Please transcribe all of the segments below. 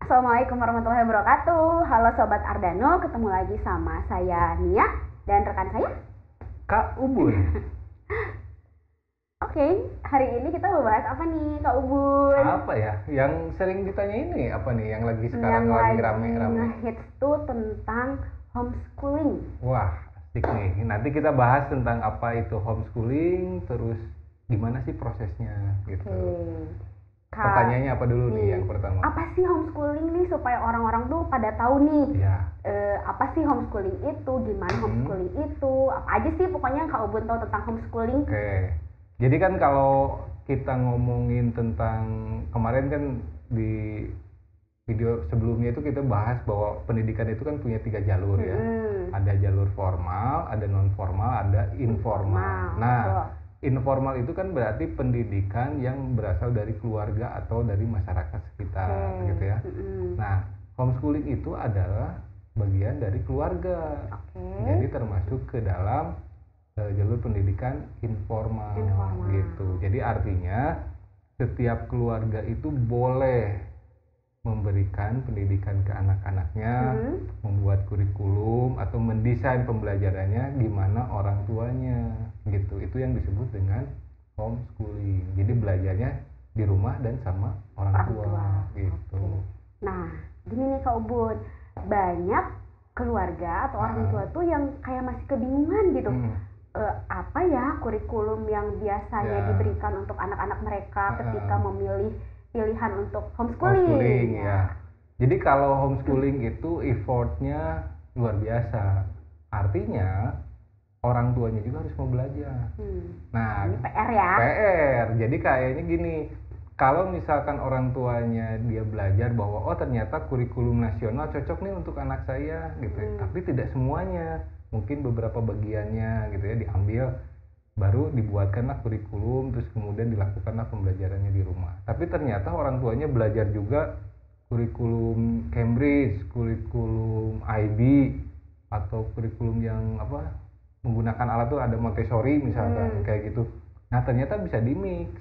Assalamualaikum warahmatullahi wabarakatuh. Halo Sobat Ardano, ketemu lagi sama saya Nia dan rekan saya. Kak Ubun. Oke, hari ini kita mau bahas apa nih Kak Ubun? Apa ya? Yang sering ditanya ini apa nih? Yang lagi sekarang Yang lagi lagi rame-rame. ngehits tuh tentang homeschooling. Wah, asik nih. Nanti kita bahas tentang apa itu homeschooling, terus gimana sih prosesnya gitu. Oke. Pertanyaannya apa dulu nih yang pertama? Apa sih homeschooling nih supaya orang-orang tuh pada tahu nih? Ya. Apa sih homeschooling itu? Gimana homeschooling itu? Apa aja sih pokoknya yang Kak Ubun tahu tentang homeschooling? Oke. Jadi kan kalau kita ngomongin tentang kemarin kan di video sebelumnya itu kita bahas bahwa pendidikan itu kan punya 3 jalur ya. Ada jalur formal, ada non formal, ada informal. Nah, betul. informal itu kan berarti pendidikan yang berasal dari keluarga atau dari masyarakat sekitar gitu ya. Nah, homeschooling itu adalah bagian dari keluarga. Jadi termasuk ke dalam jalur pendidikan informal gitu. Jadi artinya setiap keluarga itu boleh memberikan pendidikan ke anak-anaknya, membuat kurikulum atau mendesain pembelajarannya gimana orang tuanya gitu. Itu yang disebut dengan homeschooling. Jadi belajarnya di rumah dan sama orang tua gitu. Nah, gini nih Kak Ubun, banyak keluarga atau orang tua tuh yang kayak masih kebingungan gitu. Apa ya kurikulum yang biasanya diberikan untuk anak-anak mereka ketika memilih pilihan untuk homeschooling ya. Jadi kalau homeschooling itu effortnya luar biasa. Artinya orang tuanya juga harus mau belajar. Nah, ini PR ya. PR. Jadi kayaknya gini, kalau misalkan orang tuanya dia belajar bahwa oh ternyata kurikulum nasional cocok nih untuk anak saya gitu. Tapi tidak semuanya. Mungkin beberapa bagiannya gitu ya diambil, baru dibuatkanlah kurikulum, terus kemudian dilakukanlah pembelajarannya di rumah. Tapi ternyata orang tuanya belajar juga kurikulum Cambridge, kurikulum IB, atau kurikulum yang apa menggunakan alat tuh ada Montessori misalkan kayak gitu. Nah ternyata bisa dimix.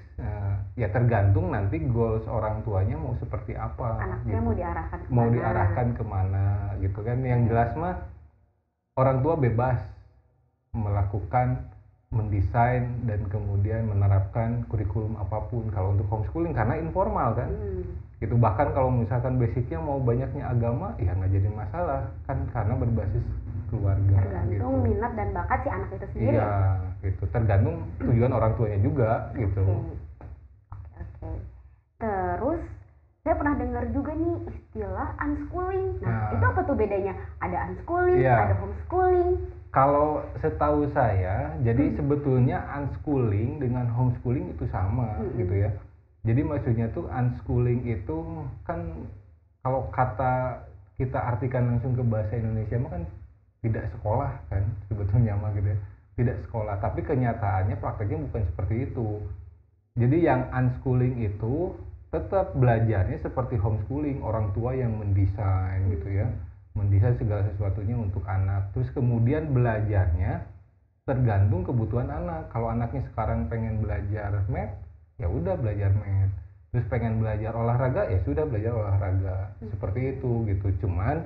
Ya tergantung nanti goals orang tuanya mau seperti apa. Anaknya gitu. Mau diarahkan kemana gitu kan. Yang jelas mah orang tua bebas melakukan, mendesain dan kemudian menerapkan kurikulum apapun kalau untuk homeschooling karena informal kan. Gitu. Bahkan kalau misalkan basicnya mau banyaknya agama ya nggak jadi masalah kan karena berbasis keluarga. Tergantung gitu. Minat dan bakat si anak itu sendiri. Iya, gitu. Tergantung tujuan orang tuanya juga gitu. Oke. Terus saya pernah dengar juga nih istilah unschooling. Nah, itu apa tuh bedanya? Ada unschooling, ada homeschooling. Kalau setahu saya, jadi sebetulnya unschooling dengan homeschooling itu sama gitu ya. Jadi maksudnya tuh unschooling itu kan kalau kata kita artikan langsung ke bahasa Indonesia mah kan tidak sekolah kan sebetulnya mah gitu ya. Tidak sekolah, tapi kenyataannya prakteknya bukan seperti itu. Jadi yang unschooling itu tetap belajarnya seperti homeschooling, orang tua yang mendesain gitu ya, mendesain segala sesuatunya untuk anak. Terus kemudian belajarnya tergantung kebutuhan anak. Kalau anaknya sekarang pengen belajar math, ya udah belajar math. Terus pengen belajar olahraga, ya sudah belajar olahraga. Seperti itu gitu. Cuman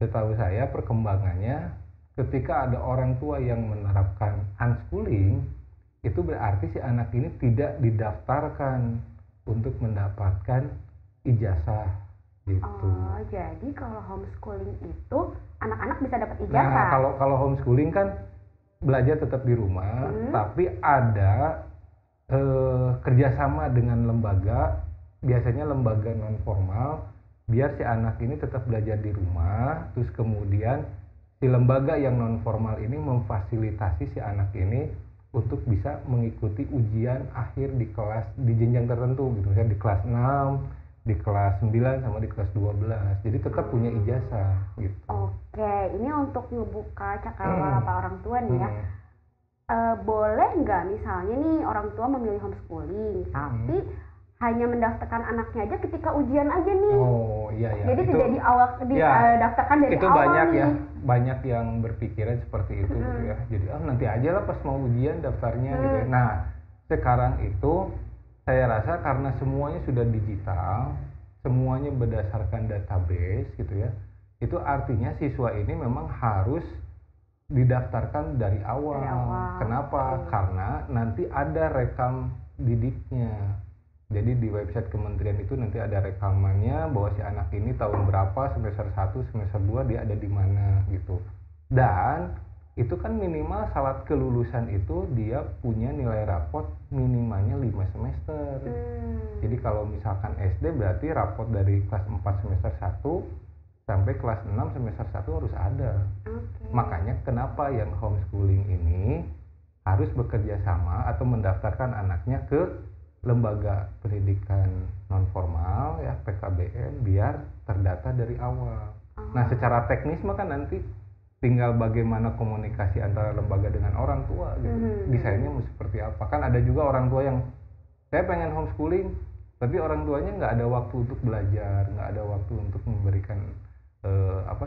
setahu saya perkembangannya ketika ada orang tua yang menerapkan unschooling, itu berarti si anak ini tidak didaftarkan untuk mendapatkan ijazah gitu. Oh, jadi kalau homeschooling itu anak-anak bisa dapat ijazah. Nah, kalau homeschooling kan belajar tetap di rumah, tapi ada kerjasama dengan lembaga, biasanya lembaga non formal, biar si anak ini tetap belajar di rumah. Terus kemudian si lembaga yang non formal ini memfasilitasi si anak ini untuk bisa mengikuti ujian akhir di kelas di jenjang tertentu gitu, misalnya di kelas 6, di kelas 9 sama di kelas 12. Jadi tetap punya ijazah gitu. Oke, ini untuk ngebuka cakrawala orang tua nih ya. Boleh nggak misalnya nih orang tua memilih homeschooling, tapi hanya mendaftarkan anaknya aja ketika ujian aja nih. Oh iya ya. Jadi tidak didaftarkan dari itu awal banyak nih. Ya, banyak yang berpikiran seperti itu gitu ya. Jadi nanti aja lah pas mau ujian daftarnya gitu ya. Nah sekarang itu saya rasa karena semuanya sudah digital, semuanya berdasarkan database gitu ya, itu artinya siswa ini memang harus didaftarkan dari awal. Kenapa? Karena nanti ada rekam didiknya. Jadi di website kementerian itu nanti ada rekamannya bahwa si anak ini tahun berapa, semester 1, semester 2 dia ada di mana gitu. Dan itu kan minimal syarat kelulusan itu dia punya nilai rapot minimalnya 5 semester. Jadi kalau misalkan SD berarti rapot dari kelas 4 semester 1 sampai kelas 6 semester 1 harus ada. Makanya kenapa yang homeschooling ini harus bekerja sama atau mendaftarkan anaknya ke lembaga pendidikan non formal ya PKBM biar terdata dari awal. Nah secara teknis mah kan nanti tinggal bagaimana komunikasi antara lembaga dengan orang tua gitu. Desainnya mau seperti apa. Kan ada juga orang tua yang saya pengen homeschooling tapi orang tuanya nggak ada waktu untuk belajar, nggak ada waktu untuk memberikan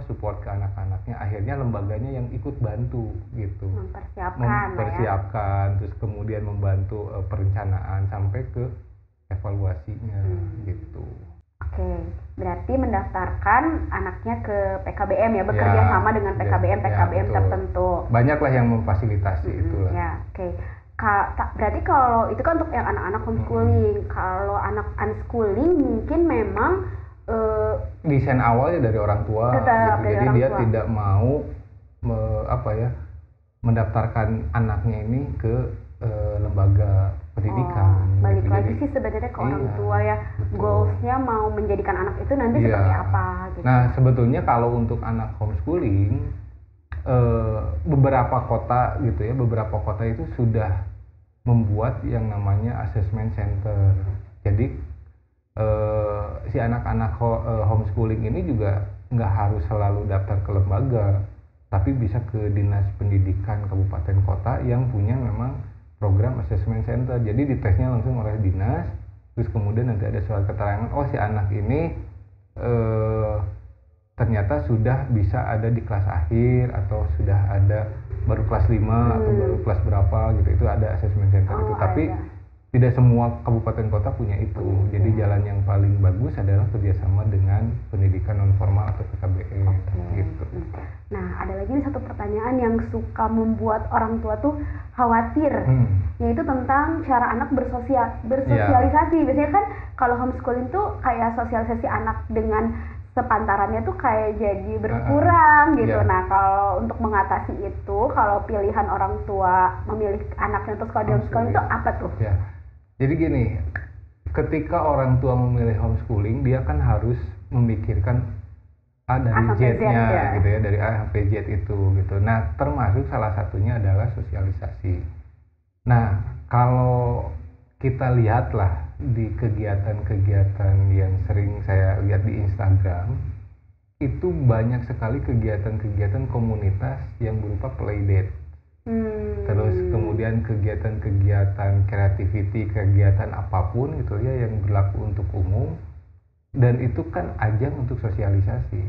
support ke anak-anaknya. Akhirnya lembaganya yang ikut bantu gitu, mempersiapkan terus kemudian membantu perencanaan sampai ke evaluasinya gitu. Oke, berarti mendaftarkan anaknya ke PKBM ya, bekerja sama dengan PKBM tertentu. Banyaklah yang memfasilitasi itulah. Ya, oke. Berarti kalau itu kan untuk yang anak-anak homeschooling. Kalau anak unschooling mungkin memang desain awalnya dari orang tua gitu. Jadi dia tidak mau mendaftarkan anaknya ini ke lembaga pendidikan. Balik lagi sih sebenarnya ke orang tua ya, goalsnya mau menjadikan anak itu nanti seperti apa gitu. Nah sebetulnya kalau untuk anak homeschooling beberapa kota gitu ya, beberapa kota itu sudah membuat yang namanya assessment center. Jadi si anak-anak homeschooling ini juga nggak harus selalu daftar ke lembaga, tapi bisa ke dinas pendidikan kabupaten kota yang punya memang program assessment center. Jadi ditesnya langsung oleh dinas, terus kemudian nanti ada surat keterangan, oh si anak ini ternyata sudah bisa ada di kelas akhir atau sudah ada baru kelas 5 atau baru kelas berapa gitu, itu ada assessment center itu. Tapi tidak semua kabupaten kota punya itu. Jadi jalan yang paling bagus adalah kerjasama dengan pendidikan non formal atau PKBM gitu. Nah ada lagi nih satu pertanyaan yang suka membuat orang tua tuh khawatir, yaitu tentang cara anak bersosialisasi. Biasanya kan kalau homeschooling tuh kayak sosialisasi anak dengan sepantarannya tuh kayak jadi berkurang gitu. Nah kalau untuk mengatasi itu, kalau pilihan orang tua memilih anaknya untuk sekolah di homeschooling itu apa tuh? Jadi gini, ketika orang tua memilih homeschooling, dia kan harus memikirkan A dari Z-nya gitu ya, dari A sampai Z itu gitu. Nah, termasuk salah satunya adalah sosialisasi. Nah, kalau kita lihatlah di kegiatan-kegiatan yang sering saya lihat di Instagram, itu banyak sekali kegiatan-kegiatan komunitas yang berupa playdate. Terus kemudian kegiatan-kegiatan creativity, kegiatan apapun gitu ya yang berlaku untuk umum, dan itu kan ajang untuk sosialisasi.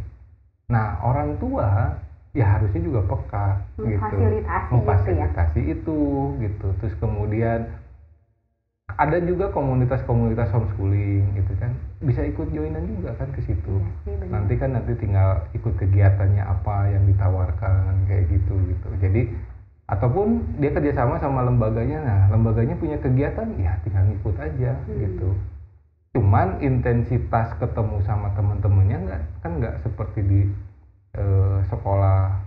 Nah orang tua ya harusnya juga peka gitu, memfasilitasi itu gitu. Terus kemudian ada juga komunitas-komunitas homeschooling gitu kan, bisa ikut joinan juga kan ke situ. Nanti tinggal ikut kegiatannya apa yang ditawarkan kayak gitu. Jadi ataupun dia kerjasama sama lembaganya, nah lembaganya punya kegiatan ya tinggal ngikut aja gitu. Cuman intensitas ketemu sama teman-temannya nggak seperti di sekolah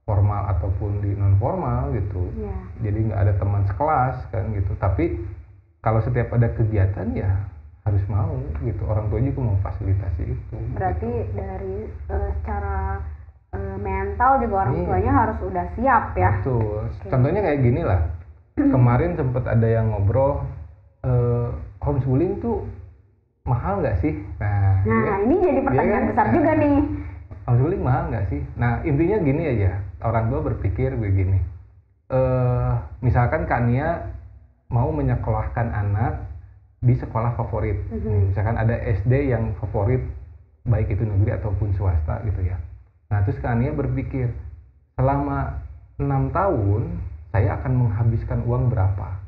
formal ataupun di non formal gitu. Jadi nggak ada teman sekelas kan gitu. Tapi kalau setiap ada kegiatan ya harus mau gitu. Orang tua juga memfasilitasi itu. Berarti gitu. Dari secara mental juga orang tuanya harus udah siap ya. Betul. Contohnya kayak gini lah. Kemarin sempat ada yang ngobrol, homeschooling tuh mahal nggak sih? Nah ini jadi pertanyaan besar juga nih. Homeschooling mahal nggak sih? Nah intinya gini aja. Orang tua berpikir begini. Misalkan Kak Nia mau menyekolahkan anak di sekolah favorit. Misalkan ada SD yang favorit, baik itu negeri ataupun swasta gitu ya. Nah terus Kak Ania berpikir, selama 6 tahun saya akan menghabiskan uang berapa?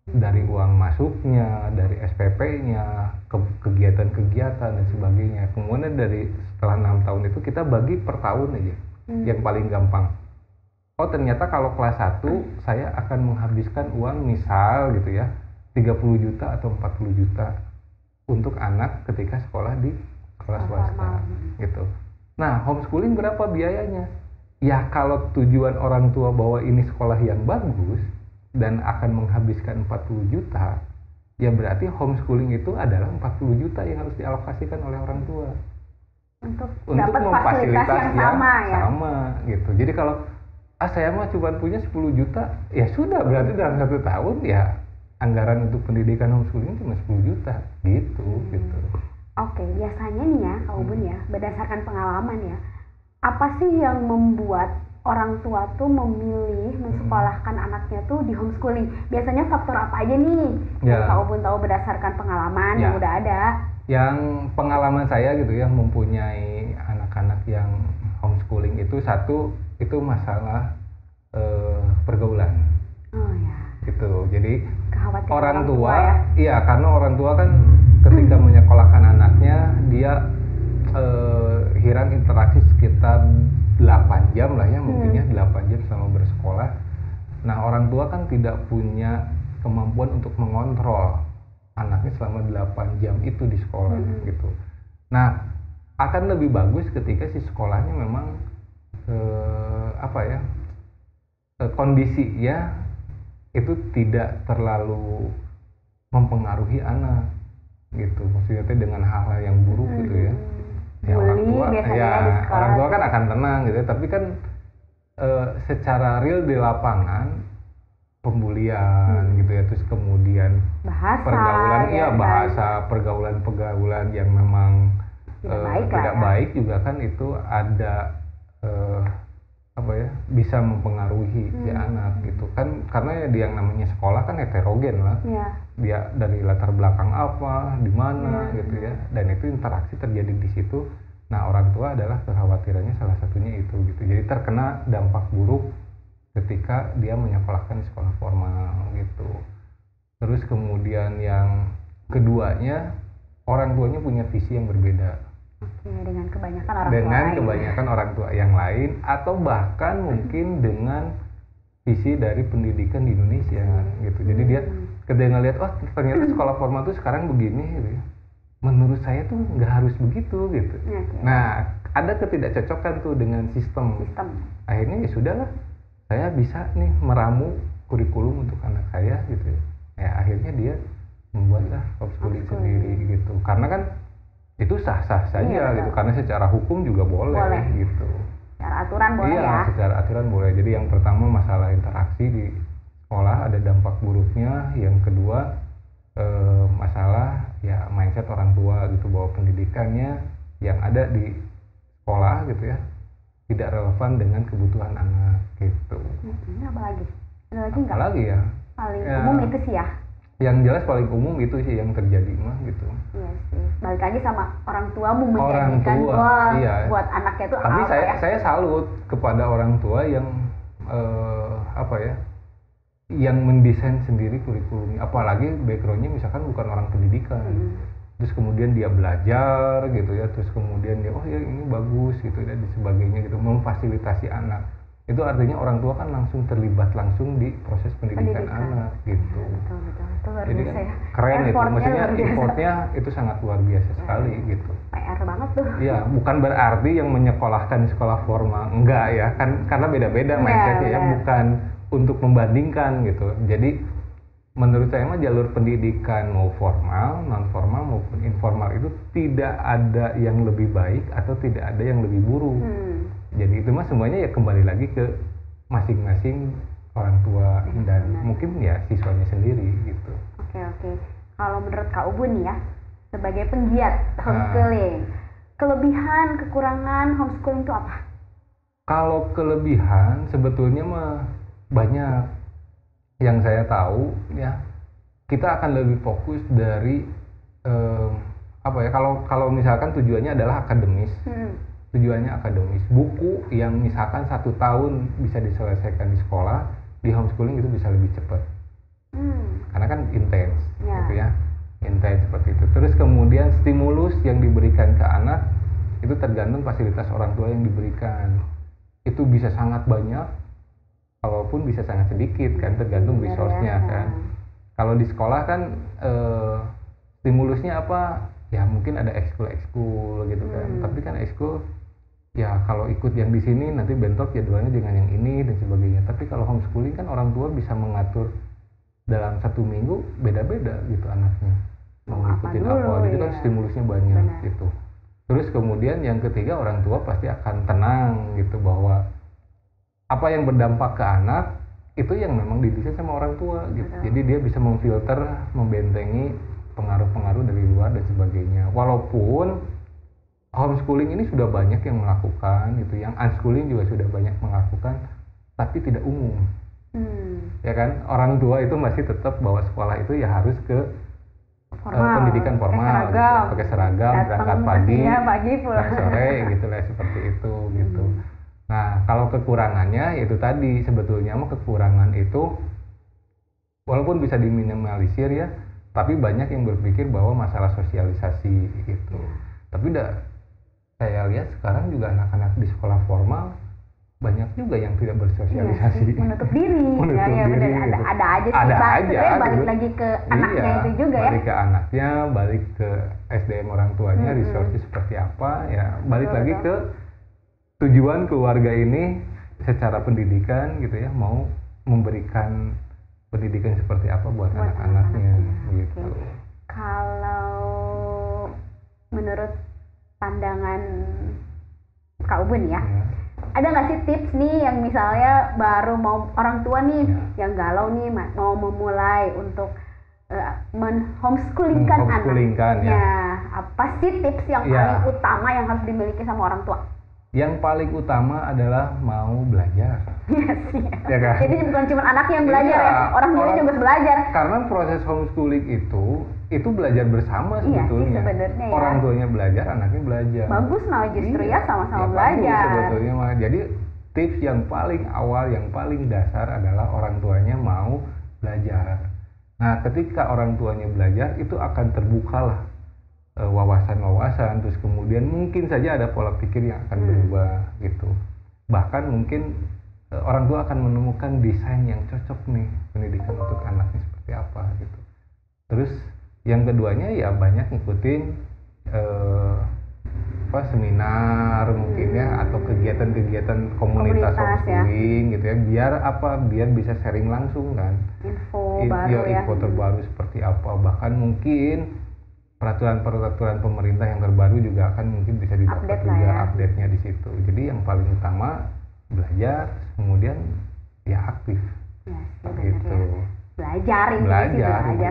dari uang masuknya, dari SPP-nya, kegiatan-kegiatan dan sebagainya. Kemudian dari setelah 6 tahun itu kita bagi per tahun aja, yang paling gampang. Oh ternyata kalau kelas 1 saya akan menghabiskan uang misal gitu ya 30 juta atau 40 juta untuk anak ketika sekolah di sekolah swasta gitu. Nah homeschooling berapa biayanya? Ya kalau tujuan orang tua bahwa ini sekolah yang bagus dan akan menghabiskan 40 juta, ya berarti homeschooling itu adalah 40 juta yang harus dialokasikan oleh orang tua untuk untuk dapat fasilitas yang sama ya. Sama gitu. Jadi kalau saya mah cuma punya 10 juta, ya sudah berarti dalam 1 tahun ya anggaran untuk pendidikan homeschooling cuma 10 juta gitu. Oke, biasanya nih ya Kak Ubun ya, berdasarkan pengalaman ya, apa sih yang membuat orang tua tuh memilih mensekolahkan anaknya tuh di homeschooling? Biasanya faktor apa aja nih yang Kak Ubun tahu berdasarkan pengalaman yang udah ada? Yang pengalaman saya gitu ya, mempunyai anak-anak yang homeschooling itu satu, itu masalah pergaulan. Oh ya. Gitu. Jadi orang tua ya? Iya, karena orang tua kan ketika menyekolahkan anaknya dia hirang interaksi sekitar 8 jam lah ya, mungkin ya 8 jam selama bersekolah. Nah orang tua kan tidak punya kemampuan untuk mengontrol anaknya selama 8 jam itu di sekolah gitu. Nah akan lebih bagus ketika si sekolahnya memang kondisinya itu tidak terlalu mempengaruhi anak gitu, maksudnya dengan hal-hal yang buruk gitu ya. Ya orang tua orang tua kan akan tenang gitu, tapi kan secara real di lapangan pembulian gitu ya, terus kemudian pergaulan yang memang tidak baik juga kan itu ada bisa mempengaruhi si anak gitu kan, karena dia yang namanya sekolah kan heterogen lah, dia dari latar belakang apa, di mana gitu ya, dan itu interaksi terjadi di situ. Nah orang tua adalah kekhawatirannya salah satunya itu gitu, jadi terkena dampak buruk ketika dia menyekolahkan di sekolah formal gitu. Terus kemudian yang keduanya, orang tuanya punya visi yang berbeda. Dengan kebanyakan orang tua yang lain, atau bahkan mungkin dengan visi dari pendidikan di Indonesia gitu. Jadi dia ketika ngelihat, ternyata sekolah formal tuh sekarang begini gitu ya. Menurut saya tuh nggak harus begitu gitu. Nah ada ketidakcocokan tuh dengan sistem. Akhirnya ya sudahlah, saya bisa nih meramu kurikulum untuk anak saya gitu ya. Ya akhirnya dia membuatlah homeschooling sendiri gitu. Karena kan itu sah-sah saja gitu, karena secara hukum juga boleh. Gitu. Secara aturan boleh secara aturan boleh. Jadi yang pertama masalah interaksi di sekolah ada dampak buruknya, yang kedua masalah ya mindset orang tua gitu, bahwa pendidikannya yang ada di sekolah gitu ya tidak relevan dengan kebutuhan anak gitu. Apa lagi ya? Paling umum itu sih ya. Yang jelas paling umum itu sih yang terjadi mah gitu. Iya sih. Balik lagi sama orang tua mau menjadikan buat anaknya itu. Tapi saya salut kepada orang tua yang yang mendesain sendiri kurikulumnya, apalagi backgroundnya misalkan bukan orang pendidikan. Terus kemudian dia belajar gitu ya, terus kemudian dia ini bagus gitu dan sebagainya gitu, memfasilitasi anak. Itu artinya orang tua kan langsung terlibat langsung di proses pendidikan anak gitu. Betul. Jadi kan keren itu, maksudnya effortnya itu sangat luar biasa sekali gitu. PR banget tuh. Iya, bukan berarti yang menyekolahkan di sekolah formal, enggak ya, kan karena beda-beda mindsetnya ya, bukan untuk membandingkan gitu. Jadi menurut saya mah jalur pendidikan mau formal, non formal maupun informal itu tidak ada yang lebih baik atau tidak ada yang lebih buruk. Jadi itu mah semuanya ya kembali lagi ke masing-masing orang tua dan mungkin ya siswanya sendiri gitu. Oke. Kalau menurut Kak Ubun ya, sebagai penggiat homeschooling, kelebihan, kekurangan homeschooling itu apa? Kalau kelebihan sebetulnya mah banyak. Yang saya tahu ya, kita akan lebih fokus dari kalau misalkan tujuannya adalah akademis. Tujuannya akademis, buku yang misalkan 1 tahun bisa diselesaikan di sekolah, di homeschooling itu bisa lebih cepat. karena kan intens gitu ya, intens seperti itu. Terus kemudian stimulus yang diberikan ke anak itu tergantung fasilitas orang tua yang diberikan, itu bisa sangat banyak walaupun bisa sangat sedikit kan, tergantung resource-nya kan. Kalau di sekolah kan stimulusnya apa ya, mungkin ada ekskul gitu kan, tapi kan ekskul ya kalau ikut yang di sini nanti bentrok jadwalnya dengan yang ini dan sebagainya. Tapi kalau homeschooling kan orang tua bisa mengatur dalam 1 minggu beda-beda gitu anaknya mau ngikutin apa, itu kan stimulusnya banyak gitu. Terus kemudian yang ketiga, orang tua pasti akan tenang gitu bahwa apa yang berdampak ke anak itu yang memang didesain sama orang tua gitu. Jadi dia bisa memfilter, membentengi pengaruh-pengaruh dari luar dan sebagainya. Walaupun homeschooling ini sudah banyak yang melakukan gitu, yang unschooling juga sudah banyak melakukan, tapi tidak umum. Ya kan, orang tua itu masih tetap bahwa sekolah itu ya harus ke pendidikan formal, pakai seragam, berangkat pagi pulang sore gitu lah, seperti itu gitu. Nah, kalau kekurangannya itu tadi, sebetulnya mah kekurangan itu walaupun bisa diminimalisir ya, tapi banyak yang berpikir bahwa masalah sosialisasi gitu. Tapi saya lihat sekarang juga anak-anak di sekolah formal banyak juga yang tidak bersosialisasi, menutup diri. Diri, gitu. Ada aja sih, ada aja balik gitu. Lagi ke anaknya itu juga balik ke anaknya, balik ke SDM orang tuanya, resource seperti apa ya, balik lagi ke tujuan keluarga ini secara pendidikan gitu ya, mau memberikan pendidikan seperti apa buat anak-anaknya gitu. Kalau menurut pandangan Kak Ubun ya, ada nggak sih tips nih yang misalnya baru mau orang tua nih yang galau nih mau memulai untuk homeschooling-kan anaknya, apa sih tips yang paling utama yang harus dimiliki sama orang tua? Yang paling utama adalah mau belajar. Iya sih. Ya kan? Jadi bukan cuma anaknya yang belajar ya, orang tuanya juga belajar. Karena proses homeschooling itu belajar bersama sebetulnya. Sih, sebenarnya ya. Orang tuanya belajar, anaknya belajar. Bagus nah justru ya sama-sama belajar. Bagus sebetulnya mah. Jadi tips yang paling awal, yang paling dasar adalah orang tuanya mau belajar. Nah, ketika orang tuanya belajar, itu akan terbukalah wawasan-wawasan, terus kemudian mungkin saja ada pola pikir yang akan berubah gitu. Bahkan mungkin orang tua akan menemukan desain yang cocok nih pendidikan untuk anaknya seperti apa gitu. Terus yang keduanya ya banyak ngikutin seminar mungkin ya, atau kegiatan-kegiatan komunitas homeschooling gitu ya, biar bisa sharing langsung kan info terbaru seperti apa. Bahkan mungkin peraturan pemerintah yang terbaru juga akan mungkin bisa didapat juga update-nya di situ. Jadi yang paling utama belajar, kemudian ya aktif. Gitu. Belajar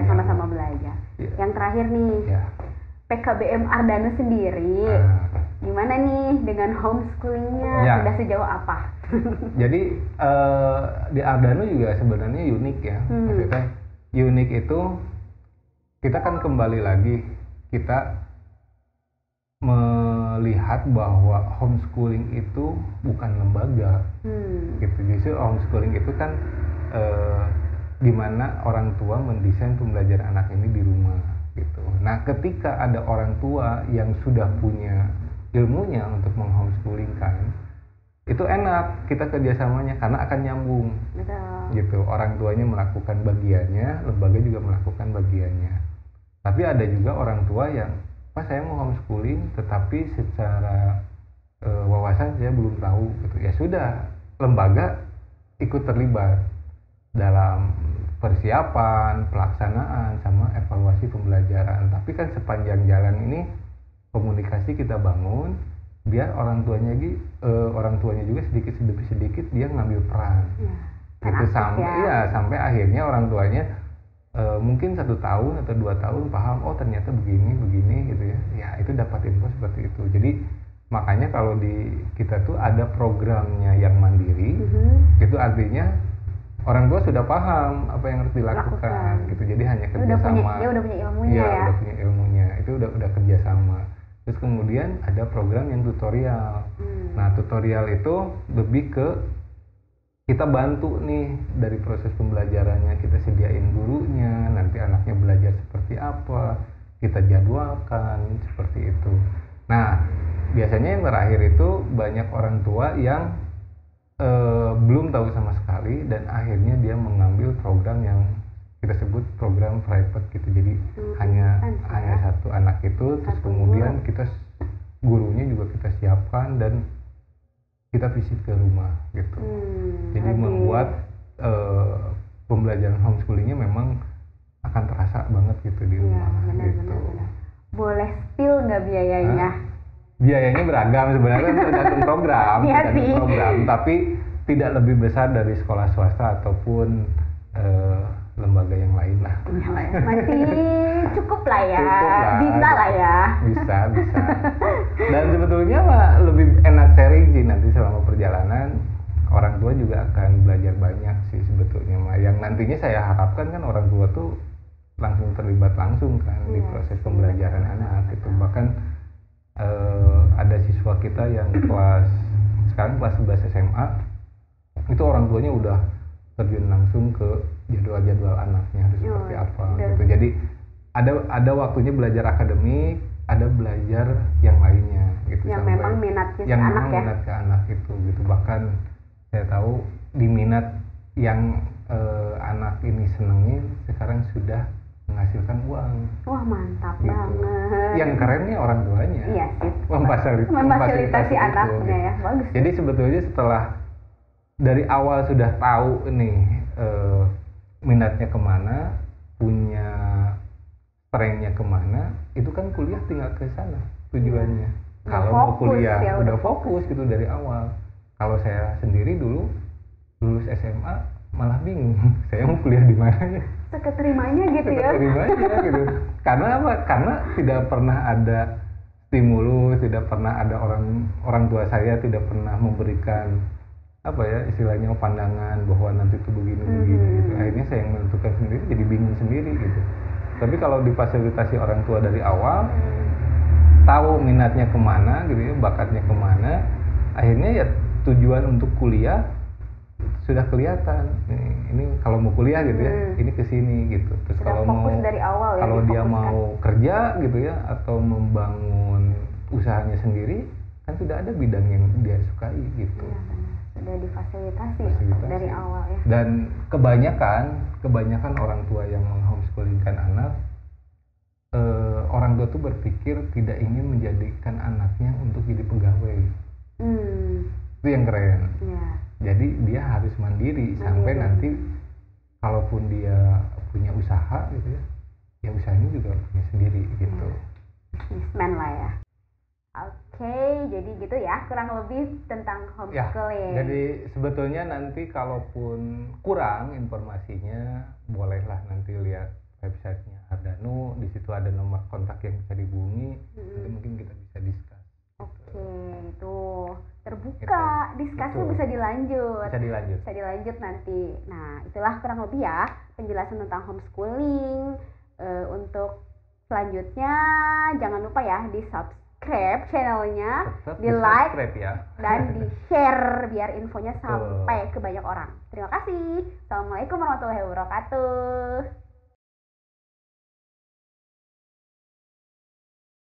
sama-sama belajar. Yang terakhir nih, PKBM Ardano sendiri, gimana nih dengan homeschoolingnya? Sudah sejauh apa? Jadi di Ardano juga sebenarnya unik ya. Maksudnya unik itu kita kan kembali lagi, kita melihat bahwa homeschooling itu bukan lembaga gitu. Justru homeschooling itu kan dimana orang tua mendesain pembelajaran anak ini di rumah gitu. Nah, ketika ada orang tua yang sudah punya ilmunya untuk menghomeschooling-kan, itu enak kita kerjasamanya karena akan nyambung. Gitu. Orang tuanya melakukan bagiannya, lembaga juga melakukan bagiannya. Tapi ada juga orang tua yang saya mau homeschooling tetapi secara wawasan saya belum tahu gitu. Ya sudah, lembaga ikut terlibat dalam persiapan, pelaksanaan, sama evaluasi pembelajaran. Tapi kan sepanjang jalan ini komunikasi kita bangun biar orang tuanya juga sedikit demi sedikit dia ngambil peran. Gitu sampai akhirnya orang tuanya mungkin 1 tahun atau 2 tahun paham, oh ternyata begini gitu ya. Ya itu dapat info seperti itu. Jadi makanya kalau di kita tuh ada programnya yang mandiri, itu artinya orang tua sudah paham apa yang harus dilakukan gitu. Jadi hanya kerjasama. Dia udah punya ilmunya ya. Udah punya ilmunya. Itu udah kerjasama. Terus kemudian ada program yang tutorial. Nah, tutorial itu lebih ke kita bantu nih dari proses pembelajarannya, kita sediain gurunya, nanti anaknya belajar seperti apa, kita jadwalkan seperti itu. Nah, biasanya yang terakhir itu banyak orang tua yang belum tahu sama sekali dan akhirnya dia mengambil program yang kita sebut program private gitu. Jadi hanya satu anak itu, terus kemudian kita gurunya juga kita siapkan dan kita visit ke rumah gitu. Jadi membuat pembelajaran homeschoolingnya memang akan terasa banget gitu di rumah gitu. Boleh spill nggak biayanya? Biayanya beragam sebenarnya, tergantung program, tapi tidak lebih besar dari sekolah swasta ataupun lembaga yang lain lah. Masih cukup lah ya, bisa lah ya. Bisa. Dan sebetulnya mah lebih enak sharing sih nanti selama perjalanan. Orang tua juga akan belajar banyak sih sebetulnya mah. Yang nantinya saya harapkan kan orang tua tuh langsung terlibat langsung kan di proses pembelajaran anak gitu. Bahkan ada siswa kita yang sekarang kelas 11 SMA, itu orang tuanya udah terjun langsung ke jadwal anaknya harus seperti apa gitu. Jadi ada waktunya belajar akademik, ada belajar yang lainnya gitu, yang memang minatnya yang anak ya. Minat ke anak itu gitu. Bahkan saya tahu di minat yang anak ini senengin sekarang sudah menghasilkan uang. Wah, mantap gitu. Banget. Yang kerennya orang tuanya. Iya sih. Memfasilitasi anaknya gitu. ya. Bagus. Jadi sebetulnya setelah dari awal sudah tahu nih minatnya kemana, punya strength-nya kemana, itu kan kuliah tinggal ke sana tujuannya. Kalau mau kuliah ya, udah fokus gitu dari awal. Kalau saya sendiri dulu lulus SMA malah bingung, saya mau kuliah di mana ya? Keterimanya gitu ya. Keterimanya gitu. Karena apa? Karena tidak pernah ada stimulus, tidak pernah ada orang tua saya tidak pernah memberikan apa ya istilahnya pandangan bahwa nanti tuh begini gitu. Akhirnya saya yang menentukan sendiri, jadi bingung sendiri gitu. Tapi kalau difasilitasi orang tua dari awal, tahu minatnya kemana gitu ya, bakatnya kemana, akhirnya ya tujuan untuk kuliah sudah kelihatan. Ini kalau mau kuliah gitu ya, ini kesini gitu. Terus sudah kalau mau dari awal ya, kalau dia mau kerja gitu ya atau membangun usahanya sendiri, kan sudah ada bidang yang dia sukai gitu. Ya, sudah difasilitasi dari awal ya. Dan kebanyakan orang tua yang menghomeschoolingkan anak, orang tua tuh berpikir tidak ingin menjadikan anaknya untuk jadi pegawai. Itu yang keren. Ya. Jadi dia harus mandiri sampai nanti kalaupun dia punya usaha gitu ya usahanya juga punya sendiri gitu. Businessman lah ya. Oke, jadi gitu ya kurang lebih tentang homeschooling. Ya, jadi sebetulnya nanti kalaupun kurang informasinya, bolehlah nanti lihat websitenya Ardano. Di situ ada nomor kontak yang bisa dihubungi. Nanti mungkin kita bisa discuss. Oke, itu terbuka, diskusi bisa dilanjut. Bisa dilanjut nanti. Nah, itulah kurang lebih ya penjelasan tentang homeschooling. Untuk selanjutnya jangan lupa ya di subscribe channelnya, di like ya, dan di share biar infonya sampai ke banyak orang. Terima kasih. Assalamualaikum warahmatullahi wabarakatuh.